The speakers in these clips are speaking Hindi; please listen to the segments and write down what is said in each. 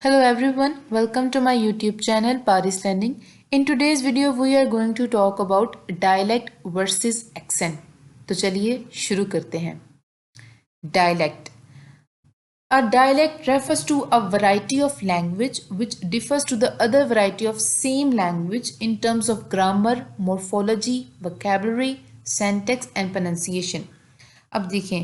Hello everyone, welcome to my YouTube channel Paris Learning. In today's video we are going to talk about dialect versus accent. तो चलिए शुरू करते हैं. Dialect. A dialect refers to a variety of language which differs to the other variety of same language in terms of grammar, morphology, vocabulary, syntax and pronunciation. अब देखें,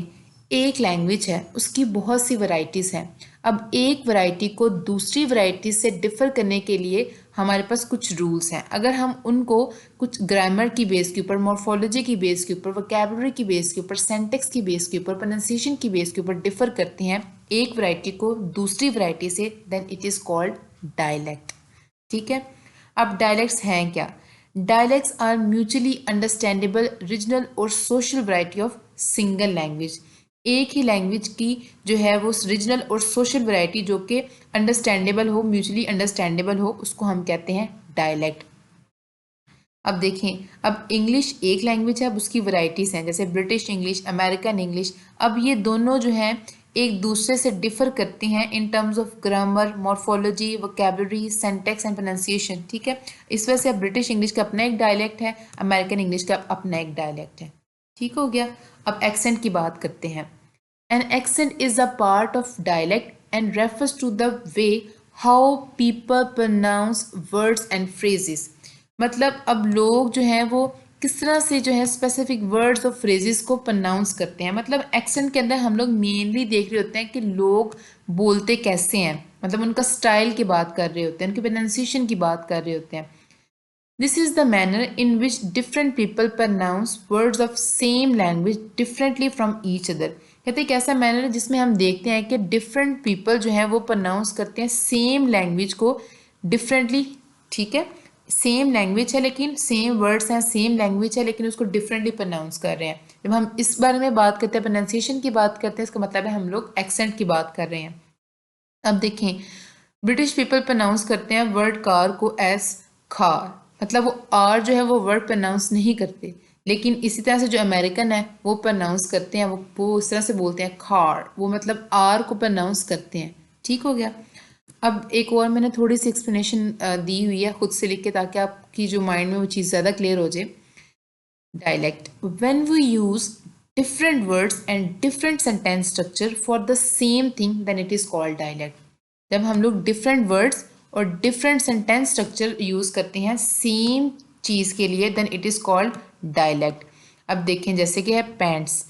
एक लैंग्वेज है उसकी बहुत सी वैरायटीज़ हैं. अब एक वैरायटी को दूसरी वैरायटी से डिफ़र करने के लिए हमारे पास कुछ रूल्स हैं. अगर हम उनको कुछ ग्रामर की बेस के ऊपर, मॉर्फोलॉजी की बेस के ऊपर, वोकैबुलरी की बेस के ऊपर, सेंटेक्स की बेस के ऊपर, प्रोनाउंसिएशन की बेस के ऊपर डिफ़र करते हैं एक वैरायटी को दूसरी वैरायटी से, then it is called dialect. ठीक है. अब डायलैक्ट्स हैं क्या? Dialects are mutually understandable regional और social variety of single language. एक ही लैंग्वेज की जो है वो रीजनल और सोशल वैरायटी जो कि अंडरस्टैंडेबल हो, म्यूचुअली अंडरस्टैंडेबल हो, उसको हम कहते हैं डायलैक्ट. अब देखें, अब इंग्लिश एक लैंग्वेज है, अब उसकी वैरायटीज़ हैं जैसे ब्रिटिश इंग्लिश, अमेरिकन इंग्लिश. अब ये दोनों जो हैं एक दूसरे से डिफ़र करते हैं in terms of grammar, morphology, vocabulary, syntax and pronunciation. ठीक है. इस वजह से अब ब्रिटिश इंग्लिश का अपना एक डायलैक्ट है, अमेरिकन इंग्लिश का अपना एक डायलैक्ट है. ठीक हो गया. अब एक्सेंट की बात करते हैं. An accent is a part of dialect and refers to the way how people pronounce words and phrases. मतलब अब लोग जो हैं वो किस तरह से जो है स्पेसिफिक वर्ड्स और फ्रेजेस को प्रोनाउंस करते हैं. मतलब एक्सेंट के अंदर हम लोग मेनली देख रहे होते हैं कि लोग बोलते कैसे हैं, मतलब उनका स्टाइल की बात कर रहे होते हैं, उनकी प्रोनाउंसिएशन की बात कर रहे होते हैं. This is the manner in which different people pronounce words of same language differently from each other. कहते हैं एक ऐसा मैनर है जिसमें हम देखते हैं कि डिफरेंट पीपल जो हैं वो प्रोनाउंस करते हैं सेम लैंग्वेज को डिफरेंटली. ठीक है. सेम लैंग्वेज है लेकिन सेम वर्ड्स हैं, सेम लैंग्वेज है लेकिन उसको डिफरेंटली प्रोनाउंस कर रहे हैं. जब हम इस बारे में बात करते हैं, प्रोनाउंसिएशन की बात करते हैं, इसका मतलब है हम लोग एक्सेंट की बात कर रहे हैं. अब देखें, ब्रिटिश पीपल प्रोनाउंस करते हैं वर्ड कार को एज खार. मतलब वो आर जो है वो वर्ड प्रोनाउंस नहीं करते, लेकिन इसी तरह से जो अमेरिकन है वो प्रोनाउंस करते हैं, वो इस तरह से बोलते हैं खार, वो मतलब आर को प्रोनाउंस करते हैं. ठीक हो गया. अब एक और मैंने थोड़ी सी एक्सप्लेनेशन दी हुई है खुद से लिख के, ताकि आपकी जो माइंड में वो चीज़ ज़्यादा क्लियर हो जाए. Dialect. When we use different words and different sentence structure for the same thing then it is called dialect. जब हम लोग different words और different sentence structure यूज़ करते हैं सेम चीज़ के लिए, then it is called dialect. अब देखें, जैसे कि है पैंट्स.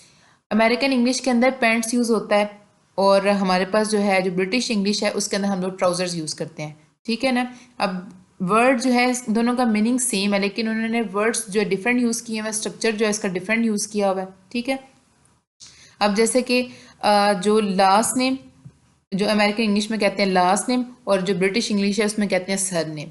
अमेरिकन इंग्लिश के अंदर पैंट्स यूज़ होता है और हमारे पास जो है जो ब्रिटिश इंग्लिश है उसके अंदर हम लोग ट्राउज़र्स यूज़ करते हैं. ठीक है ना. अब वर्ड जो है दोनों का मीनिंग सेम है लेकिन उन्होंने वर्ड्स जो है डिफरेंट यूज़ किए हुए, स्ट्रक्चर जो है इसका डिफरेंट यूज़ किया हुआ है. ठीक है. अब जैसे कि जो लास्ट नेम जो अमेरिकन इंग्लिश में कहते हैं लास्ट नेम और जो ब्रिटिश इंग्लिश है उसमें कहते हैं सर नेम.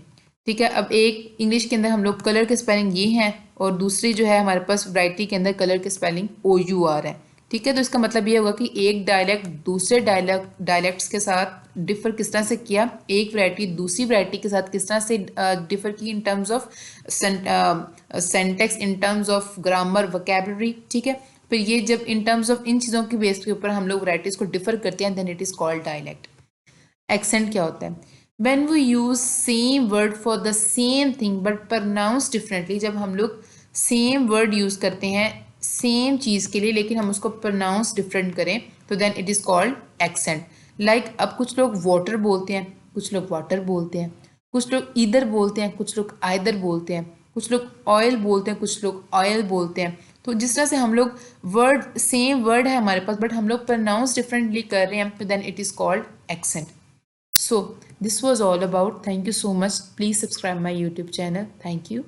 ठीक है. अब एक इंग्लिश के अंदर हम लोग कलर के स्पेलिंग ये हैं और दूसरी जो है हमारे पास वैरायटी के अंदर कलर के स्पेलिंग OUR है. ठीक है. तो इसका मतलब ये होगा कि एक डायलैक्ट दूसरे डायलैक्ट्स के साथ डिफ़र किस तरह से किया, एक वैरायटी दूसरी वैरायटी के साथ किस तरह से डिफ़र की in terms of syntax, in terms of grammar, vocabulary. ठीक है. फिर ये जब इन टर्म्स ऑफ इन चीज़ों की बेस के ऊपर हम लोग वैरायटीज़ को डिफ़र करते हैं, then it is called dialect. Accent क्या होता है? When we use same word for the same thing but pronounce differently. जब हम लोग सेम वर्ड यूज़ करते हैं सेम चीज़ के लिए लेकिन हम उसको प्रोनाउंस डिफरेंट करें, तो then it is called accent. Like अब कुछ लोग वाटर बोलते हैं, कुछ लोग वाटर बोलते हैं, कुछ लोग ईदर बोलते हैं, कुछ लोग आइदर बोलते हैं, कुछ लोग ऑयल बोलते हैं, कुछ लोग ऑयल बोलते हैं. तो जिस तरह से हम लोग वर्ड सेम वर्ड है हमारे पास बट हम लोग प्रोनाउंस डिफरेंटली कर रहे हैं, तो then it is called accent. So this was all about. Thank you so much. Please subscribe my YouTube channel. Thank you.